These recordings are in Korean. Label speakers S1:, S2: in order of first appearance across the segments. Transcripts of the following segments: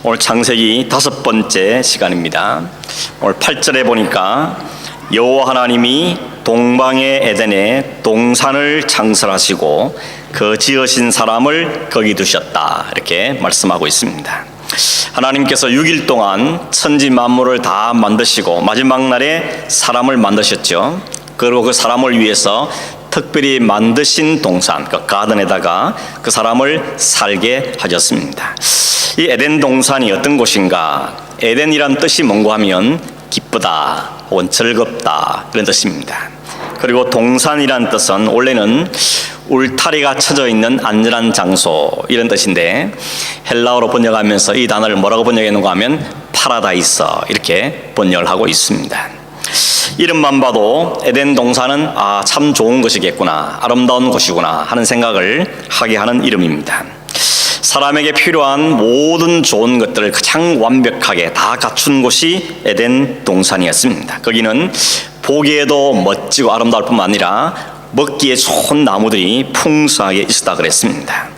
S1: 오늘 창세기 5번째 시간입니다. 오늘 8절에 보니까 여호와 하나님이 동방의 에덴에 동산을 창설하시고 그 지으신 사람을 거기 두셨다, 이렇게 말씀하고 있습니다. 하나님께서 6일 동안 천지 만물을 다 만드시고 마지막 날에 사람을 만드셨죠. 그리고 그 사람을 위해서 특별히 만드신 동산, 그 가든에다가 그 사람을 살게 하셨습니다. 이 에덴 동산이 어떤 곳인가? 에덴이란 뜻이 뭔가 하면 기쁘다 혹은 즐겁다, 이런 뜻입니다. 그리고 동산이란 뜻은 원래는 울타리가 쳐져 있는 안전한 장소, 이런 뜻인데 헬라어로 번역하면서 이 단어를 뭐라고 번역했는가 하면 파라다이스, 이렇게 번역을 하고 있습니다. 이름만 봐도 에덴 동산은 참 좋은 것이겠구나, 아름다운 곳이구나 하는 생각을 하게 하는 이름입니다. 사람에게 필요한 모든 좋은 것들을 가장 완벽하게 다 갖춘 곳이 에덴 동산이었습니다. 거기는 보기에도 멋지고 아름다울 뿐만 아니라 먹기에 좋은 나무들이 풍성하게 있었다 그랬습니다.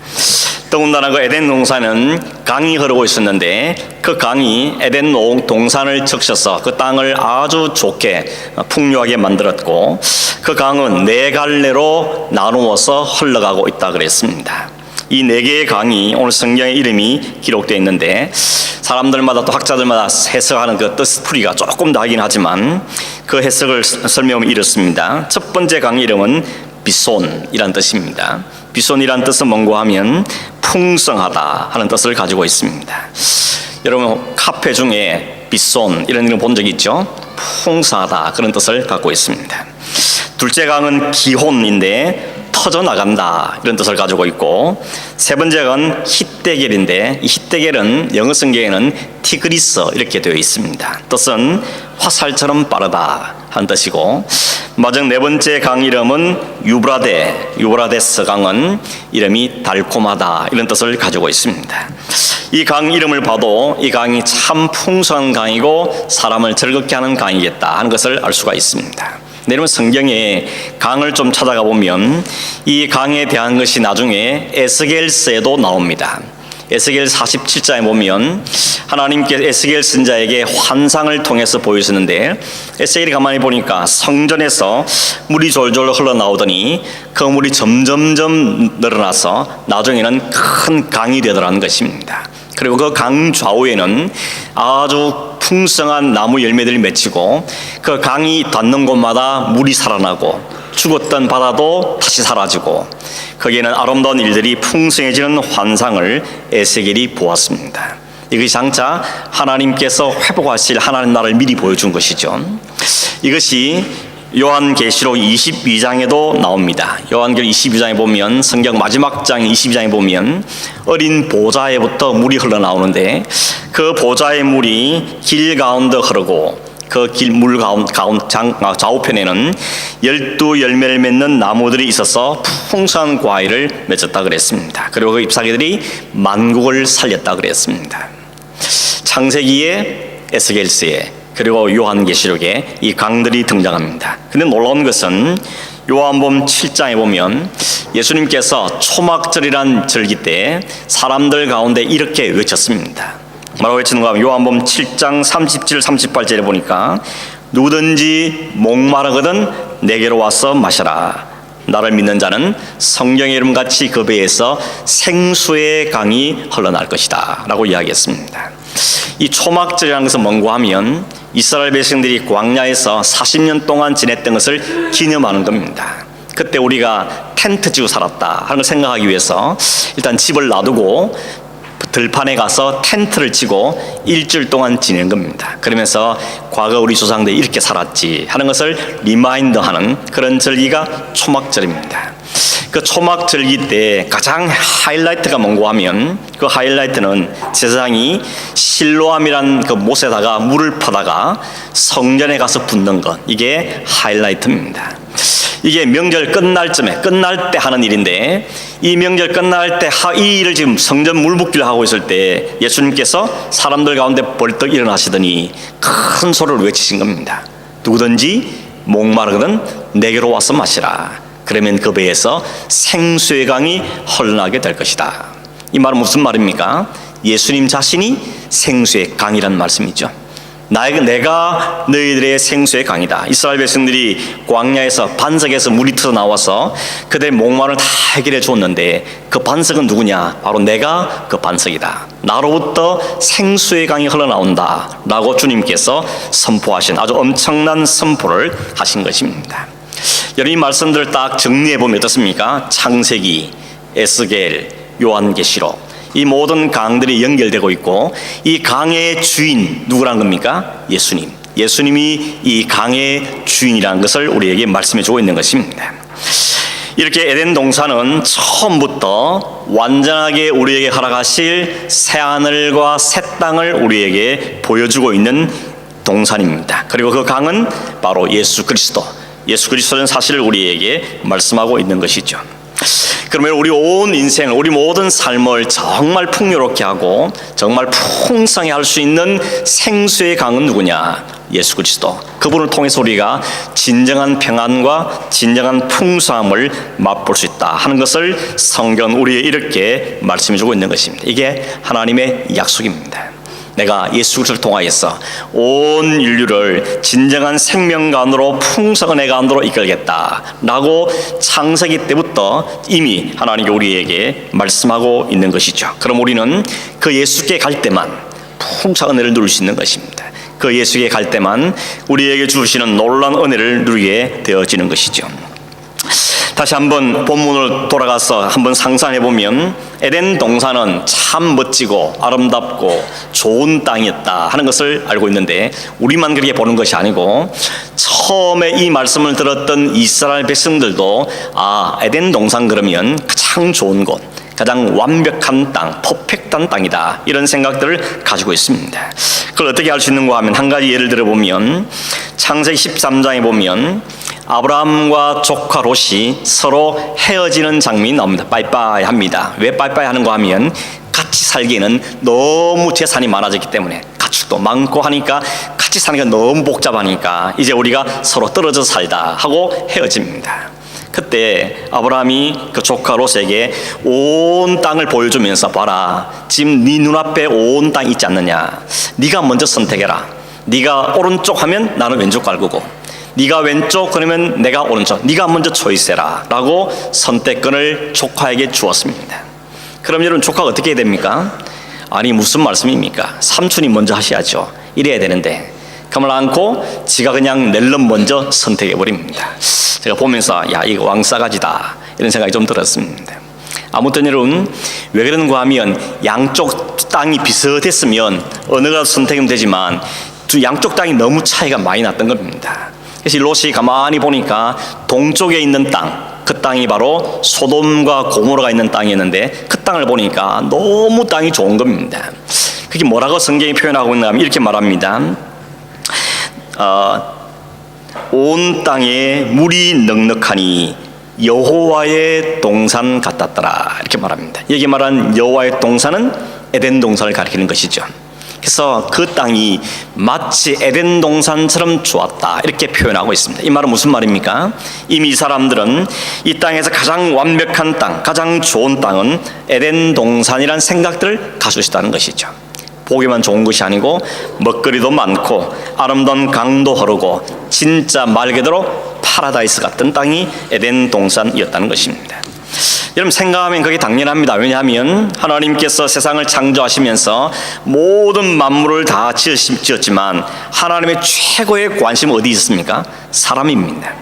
S1: 더군다나 그 에덴 동산은 강이 흐르고 있었는데 그 강이 에덴 동산을 적셔서 그 땅을 아주 좋게 풍요하게 만들었고, 그 강은 4갈래로 나누어서 흘러가고 있다 그랬습니다. 이 4개의 강이 오늘 성경의 이름이 기록되어 있는데 사람들마다 또 학자들마다 해석하는 그 뜻풀이가 조금 다르긴 하지만 그 해석을 설명하면 이렇습니다. 첫 번째 강 이름은 비손이란 뜻입니다. 비손이란 뜻은 뭔가 하면 풍성하다 하는 뜻을 가지고 있습니다. 여러분 카페 중에 비손 이런 이름 본 적 있죠? 풍성하다, 그런 뜻을 갖고 있습니다. 둘째 강은 기혼인데 터져나간다, 이런 뜻을 가지고 있고, 세 번째는 히데겔인데 이 히데겔은 영어 성경에는 티그리스 이렇게 되어 있습니다. 뜻은 화살처럼 빠르다 하는 뜻이고, 마지막 4번째 강 이름은 유브라데스 강은 이름이 달콤하다, 이런 뜻을 가지고 있습니다. 이 강 이름을 봐도 이 강이 참 풍성한 강이고 사람을 즐겁게 하는 강이겠다 하는 것을 알 수가 있습니다. 여러분 성경에 강을 좀 찾아가 보면 이 강에 대한 것이 나중에 에스겔서에도 나옵니다. 에스겔 47장에 보면 하나님께서 에스겔 선지자에게 환상을 통해서 보이시는데, 에스겔이 가만히 보니까 성전에서 물이 졸졸 흘러나오더니 그 물이 점점점 늘어나서 나중에는 큰 강이 되더라는 것입니다. 그리고 그 강 좌우에는 아주 풍성한 나무 열매들이 맺히고 그 강이 닿는 곳마다 물이 살아나고 죽었던 바다도 다시 사라지고 거기에는 아름다운 일들이 풍성해지는 환상을 에스겔이 보았습니다. 이것이 장차 하나님께서 회복하실 하나님 나라를 미리 보여준 것이죠. 이것이 요한계시록 22장에도 나옵니다. 요한계시록 22장에 보면, 성경 마지막 장 22장에 보면 어린 보좌에부터 물이 흘러나오는데 그 보좌의 물이 길 가운데 흐르고 그 길 물 좌우편에는 12열매를 맺는 나무들이 있어서 풍성한 과일을 맺었다 그랬습니다. 그리고 그 잎사귀들이 만국을 살렸다 그랬습니다. 창세기에, 에스겔서에, 그리고 요한계시록에 이 강들이 등장합니다. 근데 놀라운 것은 요한복음 7장에 보면 예수님께서 초막절이란 절기 때 사람들 가운데 이렇게 외쳤습니다. 뭐라고 외치는가 하면 요한복음 7장 37, 38절에 보니까 누구든지 목마르거든 내게로 와서 마셔라. 나를 믿는 자는 성경의 이름같이 그 배에서 생수의 강이 흘러날 것이다 라고 이야기했습니다. 이 초막절이라는 것은 뭔가 하면 이스라엘 백성들이 광야에서 40년 동안 지냈던 것을 기념하는 겁니다. 그때 우리가 텐트 치고 살았다 하는 걸 생각하기 위해서 일단 집을 놔두고 들판에 가서 텐트를 치고 일주일 동안 지낸 겁니다. 그러면서 과거 우리 조상들이 이렇게 살았지 하는 것을 리마인드하는 그런 절기가 초막절입니다. 그 초막절기 때 가장 하이라이트가 뭔가 하면 그 하이라이트는 제사장이 실로암이란 그 못에다가 물을 퍼다가 성전에 가서 붓는 것, 이게 하이라이트입니다. 이게 명절 끝날 때 하는 일인데, 이 명절 끝날 때 이 일을 지금 성전 물 붓기를 하고 있을 때 예수님께서 사람들 가운데 벌떡 일어나시더니 큰 소리를 외치신 겁니다. 누구든지 목마르거든 내게로 와서 마시라. 그러면 그 배에서 생수의 강이 흘러나게 될 것이다. 이 말은 무슨 말입니까? 예수님 자신이 생수의 강이라는 말씀이죠. 내가 너희들의 생수의 강이다. 이스라엘 백성들이 광야에서 반석에서 물이 튀어나와서 그들의 목마름을 다 해결해 줬는데 그 반석은 누구냐? 바로 내가 그 반석이다. 나로부터 생수의 강이 흘러나온다 라고 주님께서 선포하신 아주 엄청난 선포를 하신 것입니다. 여러분, 이 말씀들을 딱 정리해보면 어떻습니까? 창세기, 에스겔, 요한계시록, 이 모든 강들이 연결되고 있고, 이 강의 주인 누구란 겁니까? 예수님. 예수님이 이 강의 주인이라는 것을 우리에게 말씀해 주고 있는 것입니다. 이렇게 에덴 동산은 처음부터 완전하게 우리에게 허락하실 새하늘과 새 땅을 우리에게 보여주고 있는 동산입니다. 그리고 그 강은 바로 예수 그리스도. 예수 그리스도는 사실 우리에게 말씀하고 있는 것이죠. 그러면 우리 온 인생을, 우리 모든 삶을 정말 풍요롭게 하고 정말 풍성히 할 수 있는 생수의 강은 누구냐? 예수 그리스도. 그분을 통해서 우리가 진정한 평안과 진정한 풍성함을 맛볼 수 있다 하는 것을 성경은 우리에게 이렇게 말씀해 주고 있는 것입니다. 이게 하나님의 약속입니다. 내가 예수 그리스도를 통하여서 온 인류를 진정한 생명간으로 풍성한 애간으로 이끌겠다 라고 창세기 때부터 이미 하나님이 우리에게 말씀하고 있는 것이죠. 그럼 우리는 그 예수께 갈 때만 풍성한 은혜를 누릴 수 있는 것입니다. 그 예수께 갈 때만 우리에게 주시는 놀라운 은혜를 누리게 되어지는 것이죠. 다시 한번 본문으로 돌아가서 한번 상상해 보면 에덴 동산은 참 멋지고 아름답고 좋은 땅이었다 하는 것을 알고 있는데, 우리만 그렇게 보는 것이 아니고 처음에 이 말씀을 들었던 이스라엘 백성들도 에덴 동산 그러면 가장 좋은 곳, 가장 완벽한 땅, 퍼펙트한 땅이다 이런 생각들을 가지고 있습니다. 그걸 어떻게 알 수 있는가 하면 한 가지 예를 들어보면 창세기 13장에 보면 아브라함과 조카 롯이 서로 헤어지는 장면이 나옵니다. 빠이빠이 합니다. 왜 빠이빠이 하는가 하면 같이 살기에는 너무 재산이 많아졌기 때문에, 가축도 많고 하니까 같이 사는 게 너무 복잡하니까 이제 우리가 서로 떨어져 살다 하고 헤어집니다. 그때 아브라함이 그 조카 롯에게 온 땅을 보여주면서, 봐라, 지금 네 눈앞에 온 땅이 있지 않느냐? 네가 먼저 선택해라. 네가 오른쪽 하면 나는 왼쪽 갈 거고, 네가 왼쪽 그러면 내가 오른쪽, 네가 먼저 초이스해라 라고 선택권을 조카에게 주었습니다. 그럼 여러분, 조카가 어떻게 해야 됩니까? 아니, 무슨 말씀입니까? 삼촌이 먼저 하셔야죠. 이래야 되는데 그걸 않고 지가 그냥 낼름 먼저 선택해 버립니다. 제가 보면서 이거 왕싸가지다 이런 생각이 좀 들었습니다. 아무튼 여러분, 왜 그러는가 하면 양쪽 땅이 비슷했으면 어느 가 선택하면 되지만 두 양쪽 땅이 너무 차이가 많이 났던 겁니다. 그래서 롯이 가만히 보니까 동쪽에 있는 땅, 그 땅이 바로 소돔과 고모라가 있는 땅이었는데 그 땅을 보니까 너무 땅이 좋은 겁니다. 그게 뭐라고 성경이 표현하고 있나 하면 이렇게 말합니다. 온 땅에 물이 넉넉하니 여호와의 동산 같았더라 이렇게 말합니다. 여기 말한 여호와의 동산은 에덴 동산을 가리키는 것이죠. 그래서 그 땅이 마치 에덴 동산처럼 좋았다 이렇게 표현하고 있습니다. 이 말은 무슨 말입니까? 이미 이 사람들은 이 땅에서 가장 완벽한 땅, 가장 좋은 땅은 에덴 동산이라는 생각들을 가지고 있다는 것이죠. 보기만 좋은 것이 아니고 먹거리도 많고 아름다운 강도 흐르고 진짜 말 그대로 파라다이스 같은 땅이 에덴 동산이었다는 것입니다. 여러분, 생각하면 그게 당연합니다. 왜냐하면 하나님께서 세상을 창조하시면서 모든 만물을 다 지었지만 하나님의 최고의 관심은 어디 있습니까? 사람입니다.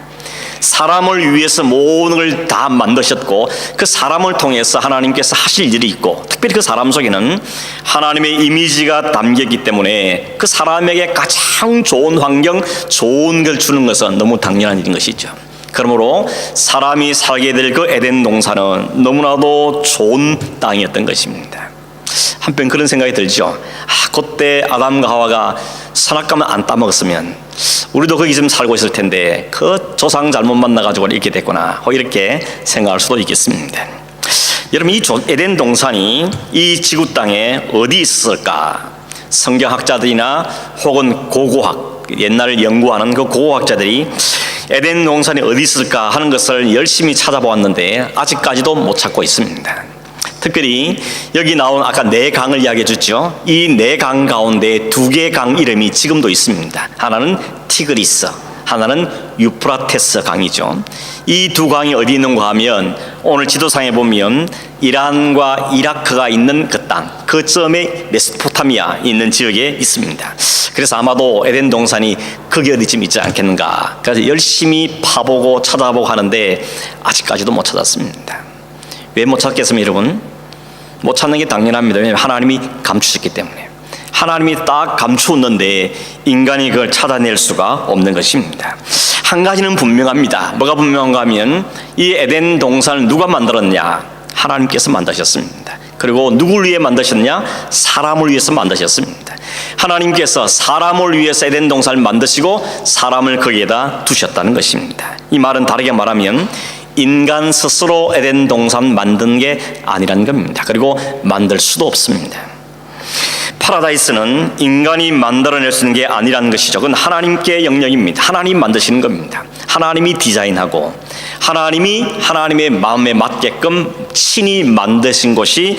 S1: 사람을 위해서 모든 걸 다 만드셨고 그 사람을 통해서 하나님께서 하실 일이 있고, 특별히 그 사람 속에는 하나님의 이미지가 담겼기 때문에 그 사람에게 가장 좋은 환경, 좋은 걸 주는 것은 너무 당연한 일인 것이죠. 그러므로 사람이 살게 될 그 에덴 동산은 너무나도 좋은 땅이었던 것입니다. 한편 그런 생각이 들죠. 그때 아담과 하와가 선악과만 안 따먹었으면 우리도 거기 좀 살고 있을 텐데 그 조상 잘못 만나가지고 이렇게 됐구나, 이렇게 생각할 수도 있겠습니다. 여러분, 이 에덴 동산이 이 지구 땅에 어디 있었을까? 성경학자들이나 혹은 고고학, 옛날 연구하는 그 고고학자들이 에덴 동산이 어디 있을까 하는 것을 열심히 찾아보았는데 아직까지도 못 찾고 있습니다. 특별히 여기 나온 아까 네 강을 이야기해 줬죠. 이 네 강 가운데 두 개의 강 이름이 지금도 있습니다. 하나는 티그리스, 하나는 유프라테스 강이죠. 이 두 강이 어디 있는가 하면 오늘 지도상에 보면 이란과 이라크가 있는 그 땅, 그 점에 메소포타미아 있는 지역에 있습니다. 그래서 아마도 에덴 동산이 거기 어디쯤 있지 않겠는가. 그래서 열심히 파보고 찾아보고 하는데 아직까지도 못 찾았습니다. 왜 못 찾겠습니까, 여러분? 못 찾는 게 당연합니다. 왜냐하면 하나님이 감추셨기 때문에. 하나님이 딱 감추었는데 인간이 그걸 찾아낼 수가 없는 것입니다. 한 가지는 분명합니다. 뭐가 분명한가 하면 이 에덴 동산을 누가 만들었냐? 하나님께서 만드셨습니다. 그리고 누구를 위해 만드셨냐? 사람을 위해서 만드셨습니다. 하나님께서 사람을 위해서 에덴 동산을 만드시고 사람을 거기에다 두셨다는 것입니다. 이 말은 다르게 말하면 인간 스스로 에덴 동산 만든 게 아니라는 겁니다. 그리고 만들 수도 없습니다. 파라다이스는 인간이 만들어낼 수 있는 게 아니라는 것이죠. 그건 하나님께 영역입니다. 하나님 만드시는 겁니다. 하나님이 디자인하고 하나님이 하나님의 마음에 맞게끔 친히 만드신 것이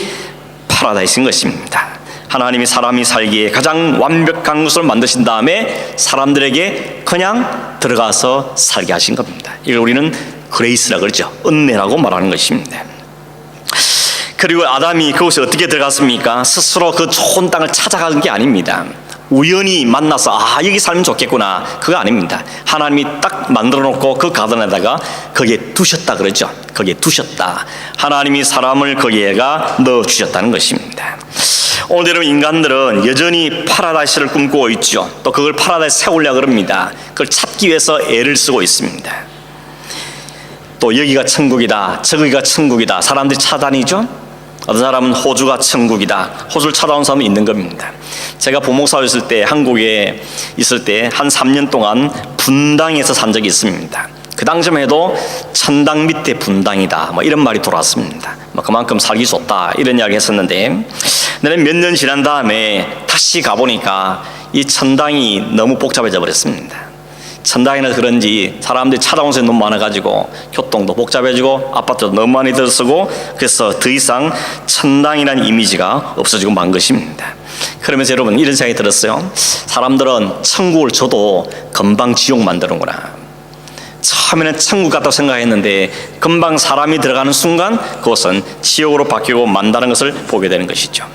S1: 파라다이스인 것입니다. 하나님이 사람이 살기에 가장 완벽한 것을 만드신 다음에 사람들에게 그냥 들어가서 살게 하신 겁니다. 이걸 우리는 그레이스라고 그러죠. 은혜라고 말하는 것입니다. 그리고 아담이 그곳에 어떻게 들어갔습니까? 스스로 그 좋은 땅을 찾아간 게 아닙니다. 우연히 만나서 여기 살면 좋겠구나, 그거 아닙니다. 하나님이 딱 만들어 놓고 그 가든에다가 거기에 두셨다 그러죠. 거기에 두셨다. 하나님이 사람을 거기에가 넣어주셨다는 것입니다. 오늘 여러분, 인간들은 여전히 파라다이스를 꿈꾸고 있죠. 또 그걸 파라다이스 세우려고 합니다. 그걸 찾기 위해서 애를 쓰고 있습니다. 또 여기가 천국이다, 저기가 천국이다, 사람들이 찾아다니죠. 어떤 사람은 호주가 천국이다, 호주를 찾아온 사람이 있는 겁니다. 제가 부목사였을 때, 한국에 있을 때 한 3년 동안 분당에서 산 적이 있습니다. 그 당시만 해도 천당 밑에 분당이다, 이런 말이 돌았습니다. 그만큼 살기 좋다, 이런 이야기 했었는데, 몇 년 지난 다음에 다시 가보니까 이 천당이 너무 복잡해져 버렸습니다. 천당이라서 그런지 사람들이 찾아온 사람이 너무 많아가지고 교통도 복잡해지고 아파트도 너무 많이 들어서고, 그래서 더 이상 천당이라는 이미지가 없어지고 만 것입니다. 그러면서 여러분, 이런 생각이 들었어요. 사람들은 천국을 줘도 금방 지옥 만드는구나. 처음에는 천국 같다고 생각했는데 금방 사람이 들어가는 순간 그것은 지옥으로 바뀌고 만다는 것을 보게 되는 것이죠.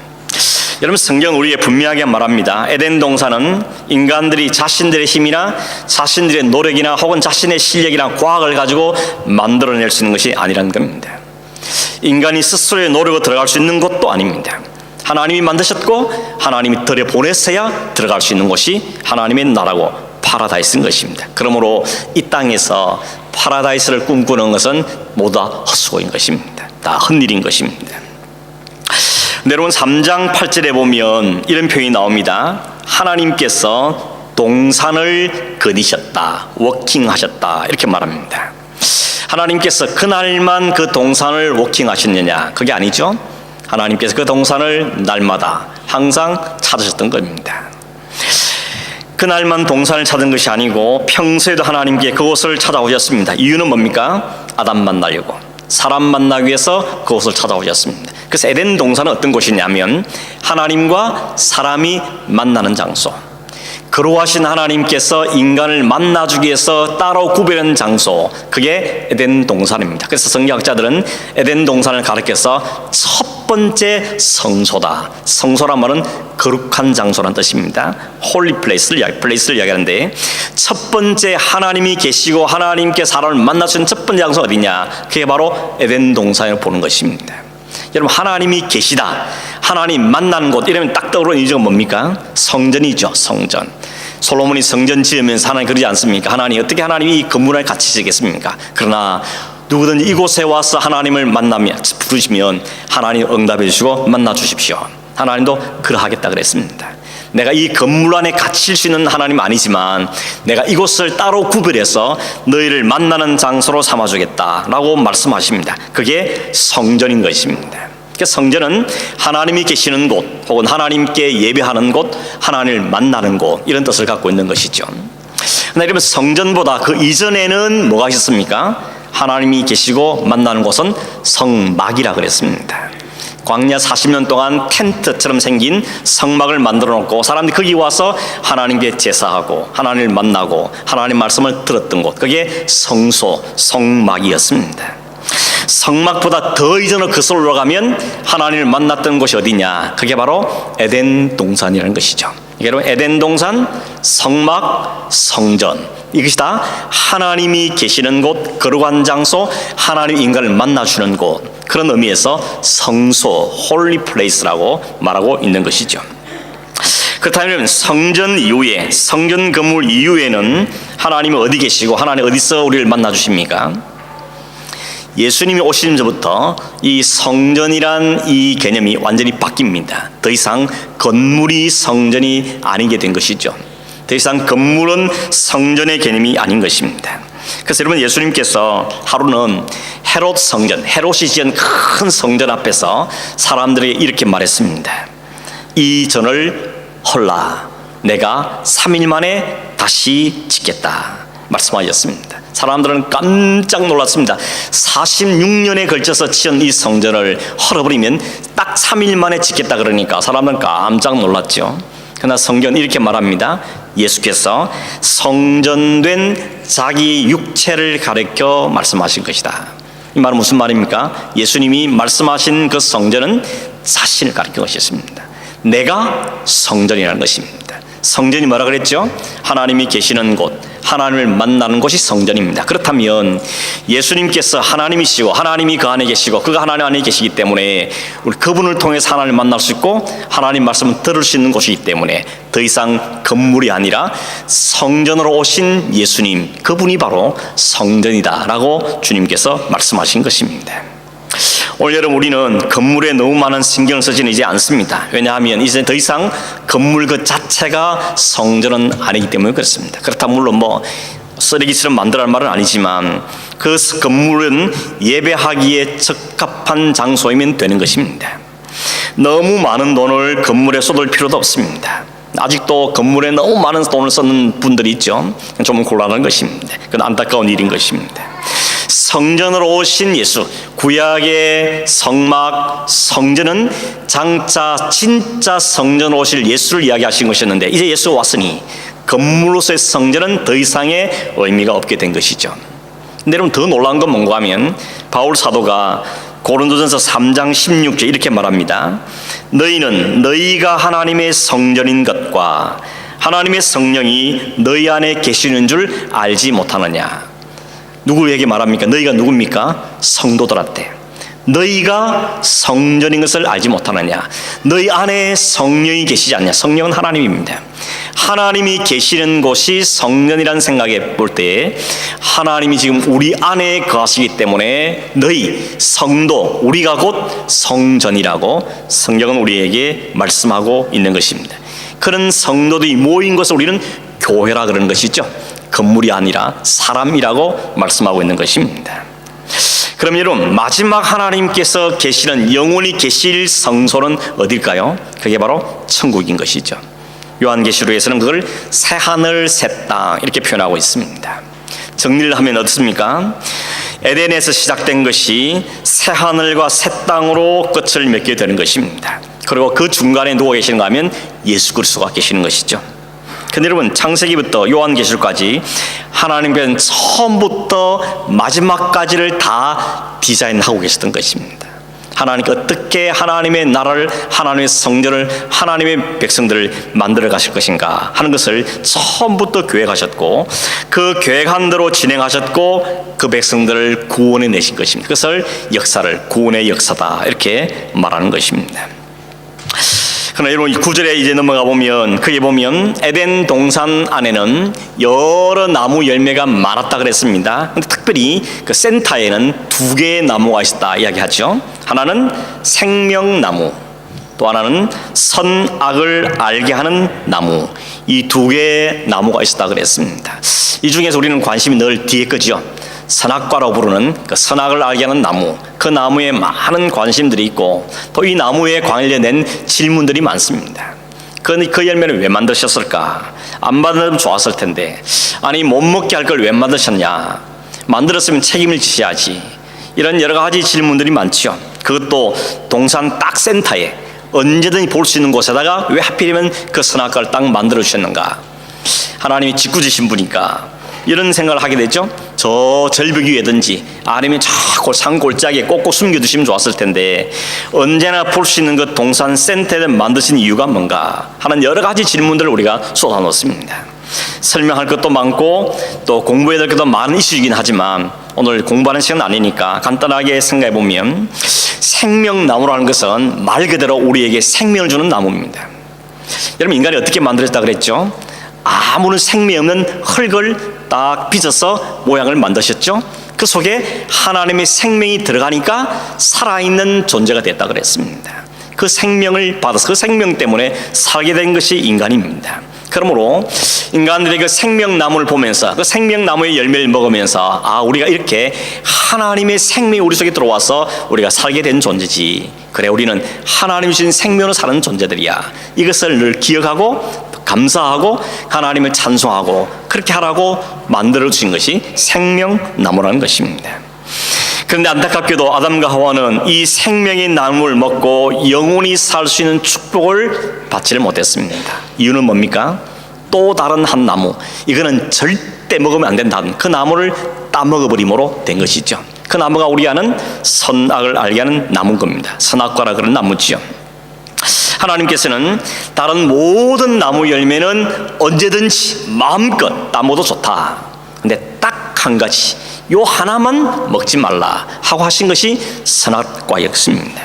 S1: 여러분, 성경 우리에게 분명하게 말합니다. 에덴 동산은 인간들이 자신들의 힘이나 자신들의 노력이나 혹은 자신의 실력이나 과학을 가지고 만들어낼 수 있는 것이 아니라는 겁니다. 인간이 스스로의 노력으로 들어갈 수 있는 것도 아닙니다. 하나님이 만드셨고 하나님이 들여보냈어야 들어갈 수 있는 것이 하나님의 나라고 파라다이스인 것입니다. 그러므로 이 땅에서 파라다이스를 꿈꾸는 것은 모두 다 헛수고인 것입니다. 다 헛일인 것입니다. 여러분, 3장 8절에 보면 이런 표현이 나옵니다. 하나님께서 동산을 거니셨다, 워킹하셨다, 이렇게 말합니다. 하나님께서 그날만 그 동산을 워킹하셨느냐? 그게 아니죠. 하나님께서 그 동산을 날마다 항상 찾으셨던 겁니다. 그날만 동산을 찾은 것이 아니고 평소에도 하나님께 그곳을 찾아오셨습니다. 이유는 뭡니까? 아담 만나려고, 사람 만나기 위해서 그곳을 찾아오셨습니다. 그래서 에덴 동산은 어떤 곳이냐면 하나님과 사람이 만나는 장소, 거룩하신 하나님께서 인간을 만나주기 위해서 따로 구별한 장소, 그게 에덴 동산입니다. 그래서 성경학자들은 에덴 동산을 가리켜서 첫 번째 성소다. 성소란 말은 거룩한 장소란 뜻입니다. 홀리 플레이스를 이야기하는데, 첫 번째 하나님이 계시고 하나님께 사람을 만날 수 있는 첫 번째 장소 어디냐? 그게 바로 에덴 동산을 보는 것입니다. 여러분, 하나님이 계시다, 하나님 만나는 곳, 이러면 딱 떠오르는 이유가 뭡니까? 성전이죠. 성전. 솔로몬이 성전 지으면서 하나님 그러지 않습니까? 하나님, 어떻게 하나님이 이 건물을 같이 지겠습니까? 그러나 누구든지 이곳에 와서 하나님을 만나면, 부르시면 하나님 응답해 주시고 만나 주십시오. 하나님도 그러하겠다 그랬습니다. 내가 이 건물 안에 갇힐 수 있는 하나님 아니지만 내가 이곳을 따로 구별해서 너희를 만나는 장소로 삼아주겠다라고 말씀하십니다. 그게 성전인 것입니다. 성전은 하나님이 계시는 곳, 혹은 하나님께 예배하는 곳, 하나님을 만나는 곳, 이런 뜻을 갖고 있는 것이죠. 그러나 이러면 성전보다 그 이전에는 뭐가 있었습니까? 하나님이 계시고 만나는 곳은 성막이라 그랬습니다. 광야 40년 동안 텐트처럼 생긴 성막을 만들어 놓고 사람들이 거기 와서 하나님께 제사하고 하나님을 만나고 하나님 말씀을 들었던 곳, 그게 성소, 성막이었습니다. 성막보다 더 이전으로 거슬러 올라가면 하나님을 만났던 곳이 어디냐? 그게 바로 에덴 동산이라는 것이죠. 이게 바로 에덴 동산, 성막, 성전, 이것이 다 하나님이 계시는 곳, 거룩한 장소, 하나님 인간을 만나주는 곳, 그런 의미에서 성소, 홀리 플레이스라고 말하고 있는 것이죠. 그렇다면 성전 이후에, 성전 건물 이후에는 하나님이 어디 계시고 하나님 어디서 우리를 만나주십니까? 예수님이 오시는 전부터 이 성전이란 이 개념이 완전히 바뀝니다. 더 이상 건물이 성전이 아니게 된 것이죠. 더 이상 건물은 성전의 개념이 아닌 것입니다. 그래서 여러분, 예수님께서 하루는 헤롯 성전, 헤롯이 지은 큰 성전 앞에서 사람들에게 이렇게 말했습니다. 이 전을 헐라, 내가 3일 만에 다시 짓겠다 말씀하셨습니다. 사람들은 깜짝 놀랐습니다. 46년에 걸쳐서 지은 이 성전을 헐어버리면 딱 3일 만에 짓겠다 그러니까 사람들은 깜짝 놀랐죠. 그러나 성경은 이렇게 말합니다. 예수께서 성전된 자기 육체를 가리켜 말씀하신 것이다. 이 말은 무슨 말입니까? 예수님이 말씀하신 그 성전은 자신을 가리킨 것이었습니다. 내가 성전이라는 것입니다. 성전이 뭐라 그랬죠? 하나님이 계시는 곳, 하나님을 만나는 곳이 성전입니다. 그렇다면 예수님께서 하나님이시고 하나님이 그 안에 계시고 그가 하나님 안에 계시기 때문에 우리 그분을 통해서 하나님을 만날 수 있고 하나님 말씀을 들을 수 있는 곳이기 때문에 더 이상 건물이 아니라 성전으로 오신 예수님, 그분이 바로 성전이다 라고 주님께서 말씀하신 것입니다. 올 여름 우리는 건물에 너무 많은 신경을 쓰지는 이제 않습니다. 왜냐하면 이제 더 이상 건물 그 자체가 성전은 아니기 때문에 그렇습니다. 그렇다면 물론 뭐 쓰레기처럼 만들라는 말은 아니지만 그 건물은 예배하기에 적합한 장소이면 되는 것입니다. 너무 많은 돈을 건물에 쏟을 필요도 없습니다. 아직도 건물에 너무 많은 돈을 쓰는 분들이 있죠. 좀 곤란한 것입니다. 그건 안타까운 일인 것입니다. 성전으로 오신 예수, 구약의 성막, 성전은 장차 진짜 성전으로 오실 예수를 이야기하신 것이었는데 이제 예수가 왔으니 건물로서의 성전은 더 이상의 의미가 없게 된 것이죠. 근데 여러분, 더 놀라운 건 뭔가 하면 바울 사도가 고린도전서 3장 16절 이렇게 말합니다. 너희는 너희가 하나님의 성전인 것과 하나님의 성령이 너희 안에 계시는 줄 알지 못하느냐. 누구에게 말합니까? 너희가 누굽니까? 성도들한테. 너희가 성전인 것을 알지 못하느냐. 너희 안에 성령이 계시지 않냐. 성령은 하나님입니다. 하나님이 계시는 곳이 성전이라는 생각에 볼 때 하나님이 지금 우리 안에 거하시기 때문에 너희 성도, 우리가 곧 성전이라고 성경은 우리에게 말씀하고 있는 것입니다. 그런 성도들이 모인 것을 우리는 교회라 그러는 것이죠. 건물이 아니라 사람이라고 말씀하고 있는 것입니다. 그럼 여러분, 마지막 하나님께서 계시는 영원히 계실 성소는 어딜까요? 그게 바로 천국인 것이죠. 요한계시록에서는 그걸 새 하늘 새 땅 이렇게 표현하고 있습니다. 정리를 하면 어떻습니까? 에덴에서 시작된 것이 새 하늘과 새 땅으로 끝을 맺게 되는 것입니다. 그리고 그 중간에 누워 계시는가 하면 예수 그리스도가 계시는 것이죠. 근데 여러분, 창세기부터 요한계시록까지 하나님께서는 처음부터 마지막까지를 다 디자인하고 계셨던 것입니다. 하나님께 어떻게 하나님의 나라를, 하나님의 성전을, 하나님의 백성들을 만들어 가실 것인가 하는 것을 처음부터 계획하셨고 그 계획한 대로 진행하셨고 그 백성들을 구원해 내신 것입니다. 그것을 역사를 구원의 역사다 이렇게 말하는 것입니다. 그러나 여러분, 9절에 이제 넘어가 보면 거기 보면 에덴 동산 안에는 여러 나무 열매가 많았다 그랬습니다. 근데 특별히 그 센터에는 두 개의 나무가 있었다 이야기하죠. 하나는 생명나무, 또 하나는 선악을 알게 하는 나무. 이 두 개의 나무가 있었다 그랬습니다. 이 중에서 우리는 관심이 늘 뒤에 거죠. 선악과라고 부르는 그 선악을 알게 하는 나무, 그 나무에 많은 관심들이 있고 또 이 나무에 관련된 질문들이 많습니다. 그 열매를 왜 만드셨을까? 안 만들면 좋았을 텐데, 아니 못 먹게 할 걸 왜 만드셨냐? 만들었으면 책임을 지셔야지. 이런 여러 가지 질문들이 많죠. 그것도 동산 딱 센터에 언제든지 볼 수 있는 곳에다가 왜 하필이면 그 선악과를 딱 만들어 주셨는가? 하나님이 짓궂으신 분이니까 이런 생각을 하게 되죠. 저 절벽 위에든지 아니면 저 산골짜기에 꼭꼭 숨겨두시면 좋았을 텐데 언제나 볼 수 있는 그 동산 센터를 만드신 이유가 뭔가 하는 여러 가지 질문들을 우리가 쏟아놓습니다. 설명할 것도 많고 또 공부해야 될 것도 많은 이슈이긴 하지만 오늘 공부하는 시간은 아니니까 간단하게 생각해 보면 생명나무라는 것은 말 그대로 우리에게 생명을 주는 나무입니다. 여러분, 인간이 어떻게 만들었다 그랬죠? 아무런 생명이 없는 흙을 딱 빚어서 모양을 만드셨죠. 그 속에 하나님의 생명이 들어가니까 살아있는 존재가 됐다 그랬습니다. 그 생명을 받아서 그 생명 때문에 살게 된 것이 인간입니다. 그러므로 인간들의 그 생명나무를 보면서 그 생명나무의 열매를 먹으면서 우리가 이렇게 하나님의 생명이 우리 속에 들어와서 우리가 살게 된 존재지, 그래 우리는 하나님이 주신 생명으로 사는 존재들이야, 이것을 늘 기억하고 감사하고 하나님을 찬송하고 그렇게 하라고 만들어주신 것이 생명나무라는 것입니다. 그런데 안타깝게도 아담과 하와는 이 생명의 나무를 먹고 영원히 살 수 있는 축복을 받지를 못했습니다. 이유는 뭡니까? 또 다른 한 나무, 이거는 절대 먹으면 안 된다는 그 나무를 따먹어버림으로 된 것이죠. 그 나무가 우리 아는 선악을 알게 하는 나무인 겁니다. 선악과라 그런 나무지요. 하나님께서는 다른 모든 나무 열매는 언제든지 마음껏 따먹어도 좋다, 근데 딱 한 가지, 요 하나만 먹지 말라 하고 하신 것이 선악과였습니다.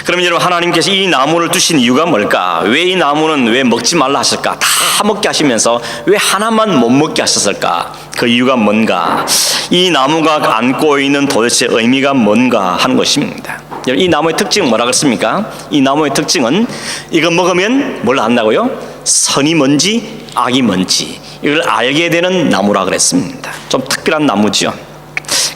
S1: 그러면 여러분, 하나님께서 이 나무를 두신 이유가 뭘까? 왜 이 나무는 왜 먹지 말라 하실까? 다 먹게 하시면서 왜 하나만 못 먹게 하셨을까? 그 이유가 뭔가? 이 나무가 안고 있는 도대체 의미가 뭔가 하는 것입니다. 이 나무의 특징은 뭐라고 했습니까? 이 나무의 특징은 이거 먹으면 뭘 안다고요? 선이 뭔지 악이 뭔지 이걸 알게 되는 나무라 그랬습니다. 좀 특별한 나무죠.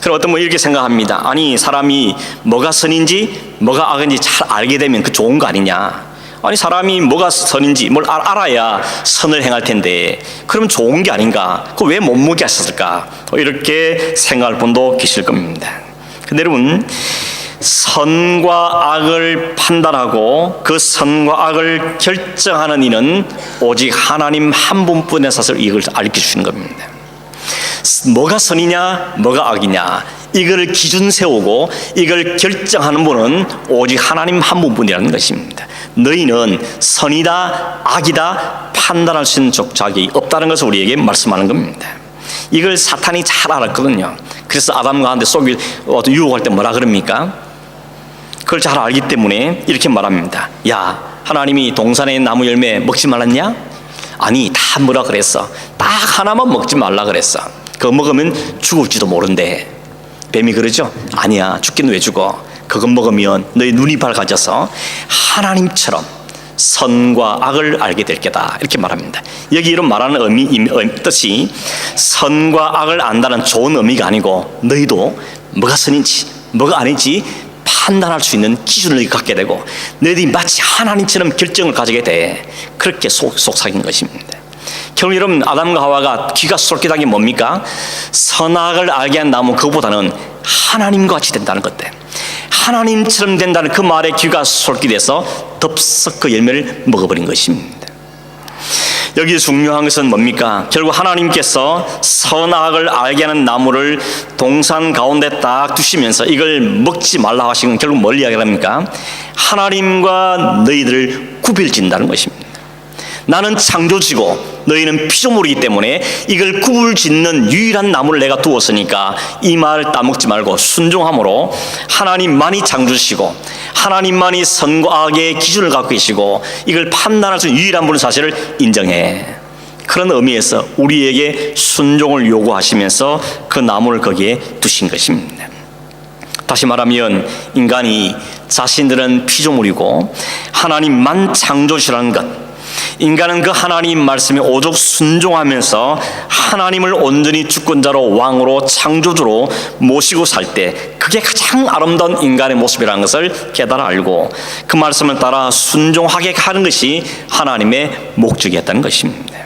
S1: 그럼 어떤 분 이렇게 생각합니다. 아니, 사람이 뭐가 선인지 뭐가 악인지 잘 알게 되면 그 좋은 거 아니냐? 아니, 사람이 뭐가 선인지 뭘 알아야 선을 행할 텐데 그러면 좋은 게 아닌가? 그거 왜 못 먹게 하셨을까? 이렇게 생각할 분도 계실 겁니다. 근데 여러분, 선과 악을 판단하고 그 선과 악을 결정하는 이는 오직 하나님 한 분뿐에서 이걸 알려주시는 겁니다. 뭐가 선이냐 뭐가 악이냐 이걸 기준 세우고 이걸 결정하는 분은 오직 하나님 한 분뿐이라는 것입니다. 너희는 선이다 악이다 판단할 수 있는 자격이 없다는 것을 우리에게 말씀하는 겁니다. 이걸 사탄이 잘 알았거든요. 그래서 아담과 한테 속일 유혹할 때 뭐라 그럽니까? 그걸 잘 알기 때문에 이렇게 말합니다. 야, 하나님이 동산의 나무 열매 먹지 말랐냐? 아니, 다 뭐라 그랬어? 딱 하나만 먹지 말라 그랬어. 그거 먹으면 죽을지도 모른대. 뱀이 그러죠? 아니야, 죽긴 왜 죽어? 그거 먹으면 너희 눈이 밝아져서 하나님처럼 선과 악을 알게 될 게다, 이렇게 말합니다. 여기 이런 말하는 뜻이 선과 악을 안다는 좋은 의미가 아니고 너희도 뭐가 선인지 뭐가 아닌지 판단할 수 있는 기준을 갖게 되고 너희들이 마치 하나님처럼 결정을 가지게 돼. 그렇게 속삭인 것입니다. 결국 여러분, 아담과 하와가 귀가 솔깃한 게 뭡니까? 선악을 알게 한 나무, 그거보다는 하나님과 같이 된다는 것 때문에 하나님처럼 된다는 그 말에 귀가 솔깃해서 덥석 그 열매를 먹어버린 것입니다. 여기 중요한 것은 뭡니까? 결국 하나님께서 선악을 알게 하는 나무를 동산 가운데 딱 두시면서 이걸 먹지 말라 하신 건 결국 뭘 이야기합니까? 하나님과 너희들을 구별짓는다는 것입니다. 나는 창조주고 너희는 피조물이기 때문에 이걸 구별짓는 유일한 나무를 내가 두었으니까 이 말을 따먹지 말고 순종함으로 하나님만이 창조주시고 하나님만이 선과 악의 기준을 갖고 계시고 이걸 판단할 수 있는 유일한 분의 사실을 인정해. 그런 의미에서 우리에게 순종을 요구하시면서 그 나무를 거기에 두신 것입니다. 다시 말하면 인간이 자신들은 피조물이고 하나님만 창조주라는 것, 인간은 그 하나님 말씀에 오직 순종하면서 하나님을 온전히 주권자로 왕으로 창조주로 모시고 살 때 그게 가장 아름다운 인간의 모습이라는 것을 깨달아 알고 그 말씀을 따라 순종하게 하는 것이 하나님의 목적이었다는 것입니다.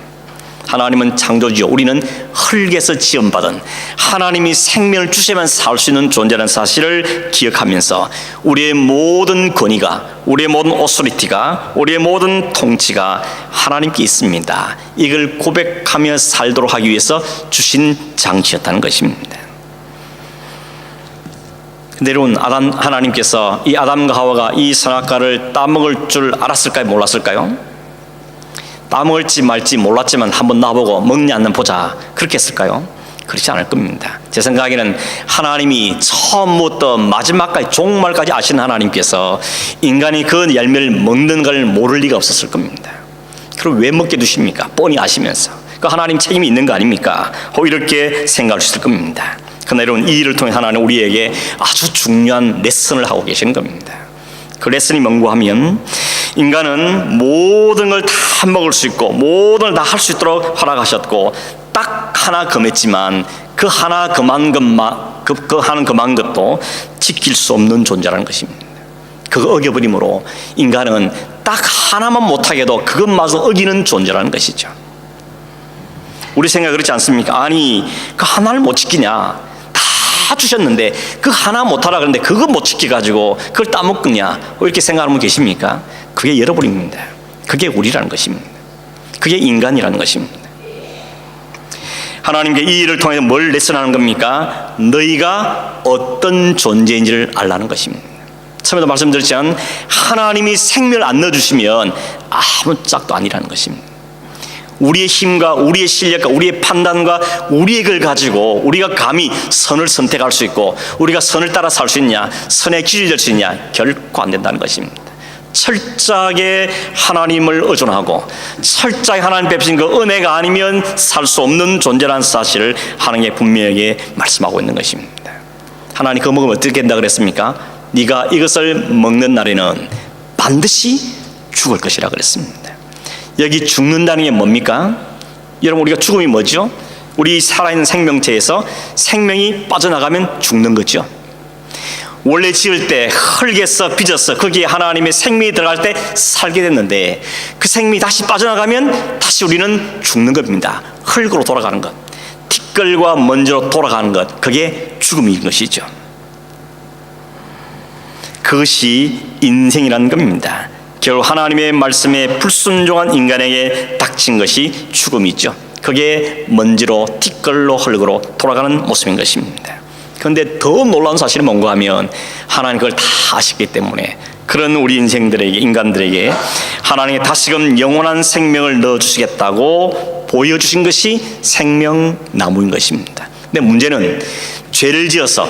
S1: 하나님은 창조주요, 우리는 흙에서 지음받은 하나님이 생명을 주시면 살 수 있는 존재라는 사실을 기억하면서 우리의 모든 권위가, 우리의 모든 오소리티가, 우리의 모든 통치가 하나님께 있습니다. 이걸 고백하며 살도록 하기 위해서 주신 장치였다는 것입니다. 근데 여러분, 하나님께서 이 아담과 하와가 이 선악과를 따먹을 줄 알았을까요? 몰랐을까요? 따먹을지 말지 몰랐지만 한번 놔보고 먹냐 안 보자, 그렇게 했을까요? 그렇지 않을 겁니다. 제 생각에는 하나님이 처음부터 마지막까지 종말까지 아시는 하나님께서 인간이 그 열매를 먹는 걸 모를 리가 없었을 겁니다. 그럼 왜 먹게 두십니까? 뻔히 아시면서. 그 하나님 책임이 있는 거 아닙니까? 이렇게 생각할 수 있을 겁니다. 그러나 여러분, 이 일을 통해 하나님은 우리에게 아주 중요한 레슨을 하고 계시는 겁니다. 그 레슨이 뭔가 하면, 인간은 모든 걸 다 먹을 수 있고 모든 걸 다 할 수 있도록 허락하셨고, 딱 하나 금했지만 그 하나 금한 것도 지킬 수 없는 존재라는 것입니다. 그거 어겨버림으로 인간은 딱 하나만 못하게도 그것마저 어기는 존재라는 것이죠. 우리 생각 그렇지 않습니까? 아니, 그 하나를 못 지키냐, 다 주셨는데 그 하나 못하라 그러는데 그거 못 지켜가지고 그걸 따먹겠냐, 이렇게 생각하는 분 계십니까? 그게 여러분입니다. 그게 우리라는 것입니다. 그게 인간이라는 것입니다. 하나님께 이 일을 통해서 뭘 레슨하는 겁니까? 너희가 어떤 존재인지를 알라는 것입니다. 처음에도 말씀드렸지만 하나님이 생명을 안 넣어주시면 아무 짝도 아니라는 것입니다. 우리의 힘과 우리의 실력과 우리의 판단과 우리의 걸 가지고 우리가 감히 선을 선택할 수 있고 우리가 선을 따라 살 수 있냐, 선의 길이 될 수 있냐, 결코 안 된다는 것입니다. 철저하게 하나님을 의존하고 철저하게 하나님 베푸신 그 은혜가 아니면 살 수 없는 존재라는 사실을 하나님이 분명하게 말씀하고 있는 것입니다. 하나님 그거 먹으면 어떻게 된다 그랬습니까? 네가 이것을 먹는 날에는 반드시 죽을 것이라 그랬습니다. 여기 죽는다는 게 뭡니까? 여러분, 우리가 죽음이 뭐죠? 우리 살아있는 생명체에서 생명이 빠져나가면 죽는 거죠. 원래 지을 때 흙에서 빚어서 거기에 하나님의 생명이 들어갈 때 살게 됐는데 그 생명이 다시 빠져나가면 다시 우리는 죽는 겁니다. 흙으로 돌아가는 것, 티끌과 먼지로 돌아가는 것, 그게 죽음인 것이죠. 그것이 인생이라는 겁니다. 결국 하나님의 말씀에 불순종한 인간에게 닥친 것이 죽음이죠. 그게 먼지로 티끌로 흙으로 돌아가는 모습인 것입니다. 그런데 더 놀라운 사실은 뭔가 하면 하나님 그걸 다 아시기 때문에 그런 우리 인간들에게 하나님이 다시금 영원한 생명을 넣어주시겠다고 보여주신 것이 생명나무인 것입니다. 근데 문제는 죄를 지어서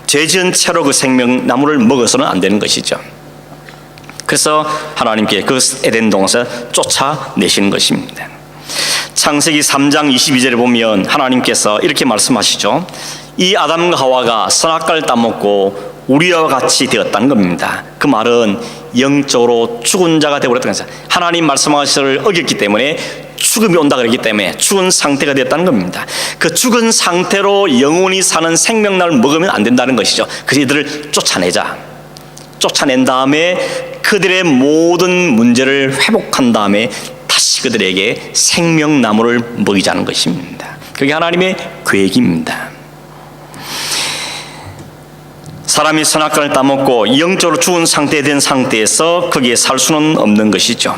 S1: 죄 지은 채로 그 생명나무를 먹어서는 안 되는 것이죠. 그래서 하나님께 그 에덴 동산을 쫓아내시는 것입니다. 창세기 3장 22절에 보면 하나님께서 이렇게 말씀하시죠. 이 아담과 하와가 선악과를 따먹고 우리와 같이 되었다는 겁니다. 그 말은 영적으로 죽은 자가 되어버렸다는 것입니다. 하나님 말씀하시를 어겼기 때문에 죽음이 온다 그랬기 때문에 죽은 상태가 되었다는 겁니다. 그 죽은 상태로 영원히 사는 생명나무를 먹으면 안 된다는 것이죠. 그래서 이들을 쫓아낸 다음에 그들의 모든 문제를 회복한 다음에 다시 그들에게 생명나무를 먹이자는 것입니다. 그게 하나님의 계획입니다. 사람이 선악과를 따먹고 영적으로 죽은 상태에 된 상태에서 거기에 살 수는 없는 것이죠.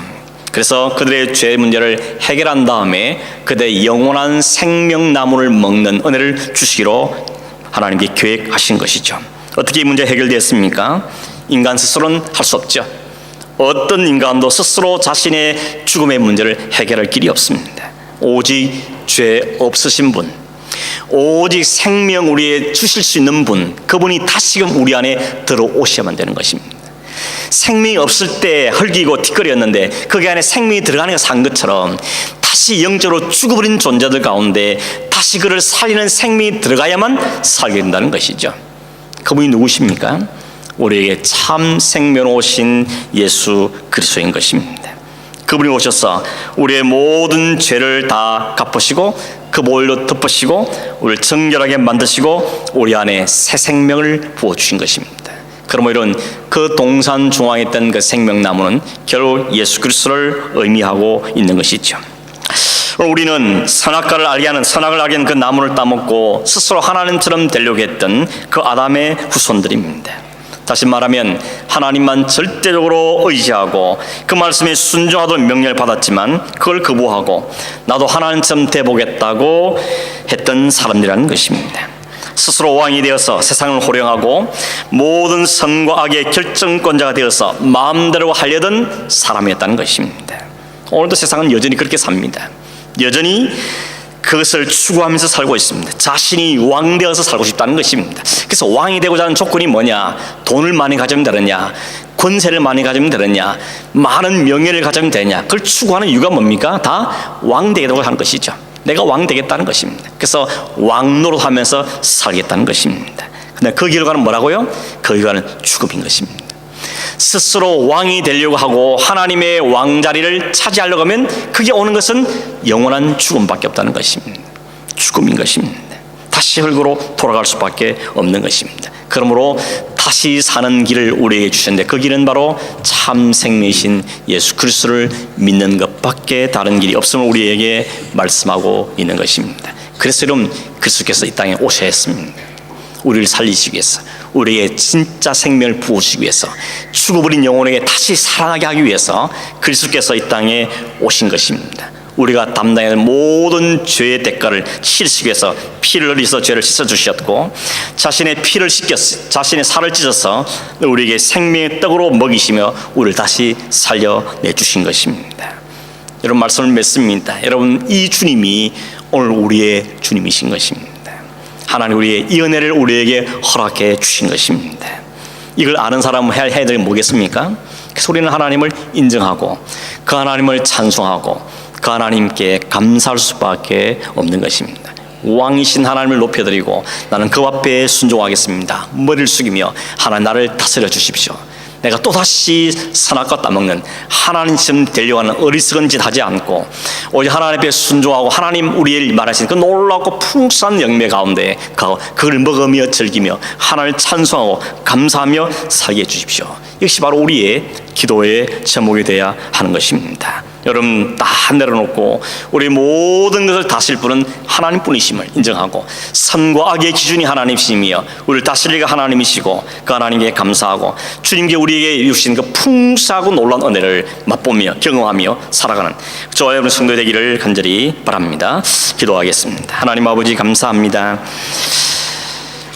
S1: 그래서 그들의 죄 문제를 해결한 다음에 그들의 영원한 생명나무를 먹는 은혜를 주시기로 하나님께 계획하신 것이죠. 어떻게 이 문제가 해결되었습니까? 인간 스스로는 할 수 없죠. 어떤 인간도 스스로 자신의 죽음의 문제를 해결할 길이 없습니다. 오직 죄 없으신 분, 오직 생명 우리에 주실 수 있는 분, 그분이 다시금 우리 안에 들어오셔야만 되는 것입니다. 생명이 없을 때 흙이고 티끌이었는데 거기 안에 생명이 들어가는 것을 한 것처럼 다시 영적으로 죽어버린 존재들 가운데 다시 그를 살리는 생명이 들어가야만 살게 된다는 것이죠. 그분이 누구십니까? 우리에게 참 생명 오신 예수 그리스도인 것입니다. 그분이 오셔서 우리의 모든 죄를 다 갚으시고 그 보혈로 덮으시고 우리를 정결하게 만드시고 우리 안에 새 생명을 부어주신 것입니다. 그러므로 이런 그 동산 중앙에 있던 그 생명나무는 결국 예수 그리스도를 의미하고 있는 것이죠. 우리는 선악과를 알게 하는 선악을 알게 하는 그 나무를 따먹고 스스로 하나님처럼 되려고 했던 그 아담의 후손들입니다. 다시 말하면 하나님만 절대적으로 의지하고 그 말씀에 순종하도록 명령을 받았지만 그걸 거부하고 나도 하나님처럼 돼보겠다고 했던 사람들이라는 것입니다. 스스로 왕이 되어서 세상을 호령하고 모든 선과 악의 결정권자가 되어서 마음대로 하려던 사람이었다는 것입니다. 오늘도 세상은 여전히 그렇게 삽니다. 여전히 그것을 추구하면서 살고 있습니다. 자신이 왕 되어서 살고 싶다는 것입니다. 그래서 왕이 되고자 하는 조건이 뭐냐? 돈을 많이 가지면 되느냐? 권세를 많이 가지면 되느냐? 많은 명예를 가지면 되느냐? 그걸 추구하는 이유가 뭡니까? 다 왕 되겠다고 하는 것이죠. 내가 왕 되겠다는 것입니다. 그래서 왕 노릇하면서 살겠다는 것입니다. 근데 그 결과는 뭐라고요? 그 결과는 죽음인 것입니다. 스스로 왕이 되려고 하고 하나님의 왕자리를 차지하려고 하면 그게 오는 것은 영원한 죽음밖에 없다는 것입니다. 죽음인 것입니다. 다시 흙으로 돌아갈 수밖에 없는 것입니다. 그러므로 다시 사는 길을 우리에게 주셨는데 그 길은 바로 참 생명이신 예수 그리스도를 믿는 것밖에 다른 길이 없음을 우리에게 말씀하고 있는 것입니다. 그래서 여러분 그리스도께서 이 땅에 오셔야 했습니다. 우리를 살리시기 위해서, 우리에게 진짜 생명을 부으시기 위해서, 죽어버린 영혼에게 다시 살아나게 하기 위해서 그리스도께서 이 땅에 오신 것입니다. 우리가 담당해야 할 모든 죄의 대가를 치르시기 위해서 피를 흘리서 죄를 씻어주셨고 자신의 피를 씻겨서 자신의 살을 찢어서 우리에게 생명의 떡으로 먹이시며 우리를 다시 살려내주신 것입니다. 여러분 말씀을 맺습니다. 여러분 이 주님이 오늘 우리의 주님이신 것입니다. 하나님 우리의 이 은혜를 우리에게 허락해 주신 것입니다. 이걸 아는 사람은 해야 될 게 뭐겠습니까? 그래서 우리는 하나님을 인정하고 그 하나님을 찬송하고 그 하나님께 감사할 수밖에 없는 것입니다. 왕이신 하나님을 높여드리고 나는 그 앞에 순종하겠습니다. 머리를 숙이며 하나님 나를 다스려 주십시오. 내가 또다시 선악과 따먹는 하나님처럼 되려고 하는 어리석은 짓 하지 않고 오직 하나님 앞에 순종하고 하나님 우리의 말하신 그 놀랍고 풍성한 영매 가운데 그걸 먹으며 즐기며 하나님을 찬송하고 감사하며 살게 해주십시오. 이것이 바로 우리의 기도의 제목이 되어야 하는 것입니다. 여러분 다 내려놓고 우리 모든 것을 다스릴 분은 하나님뿐이심을 인정하고 선과 악의 기준이 하나님이시며 우리를 다스리가 하나님이시고 그 하나님께 감사하고 주님께 우리에게 주신 그 풍성하고 놀라운 은혜를 맛보며 경험하며 살아가는 저와 여러분 성도 되기를 간절히 바랍니다. 기도하겠습니다. 하나님 아버지 감사합니다.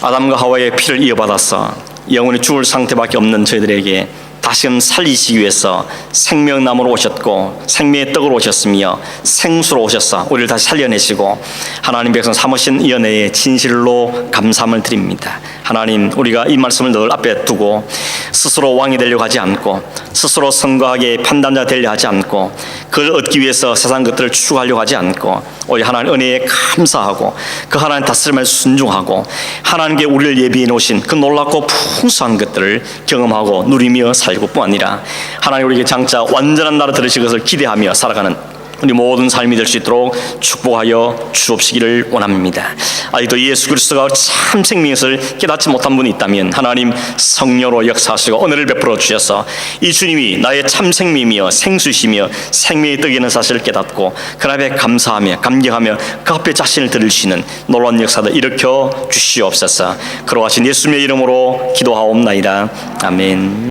S1: 아담과 하와의 피를 이어받아서 영원히 죽을 상태밖에 없는 저희들에게 다시금 살리시기 위해서 생명나무로 오셨고 생명의 떡으로 오셨으며 생수로 오셔서 우리를 다시 살려내시고 하나님 백성 삼으신 이 은혜에 진실로 감사함을 드립니다. 하나님 우리가 이 말씀을 늘 앞에 두고 스스로 왕이 되려고 하지 않고 스스로 선과하게 판단자 되려 하지 않고 그걸 얻기 위해서 세상 것들을 추구하려고 하지 않고 오직 하나님 은혜에 감사하고 그 하나님 다스림에 순종하고 하나님께 우리를 예비해 놓으신 그 놀랍고 풍성한 것들을 경험하고 누리며 살고 뿐 아니라 하나님 우리에게 장차 완전한 나라 들으실 것을 기대하며 살아가는 우리 모든 삶이 될 수 있도록 축복하여 주옵시기를 원합니다. 아직도 예수 그리스도가 참 생명을 깨닫지 못한 분이 있다면 하나님 성령으로 역사하시고 은혜를 베풀어 주셔서 이 주님이 나의 참 생명이며 생수이시며 생명의 떡이라는 사실을 깨닫고 그 앞에 감사하며 감격하며 그 앞에 자신을 드릴 수 있는 놀라운 역사를 일으켜 주시옵소서. 그러하신 예수님의 이름으로 기도하옵나이다. 아멘.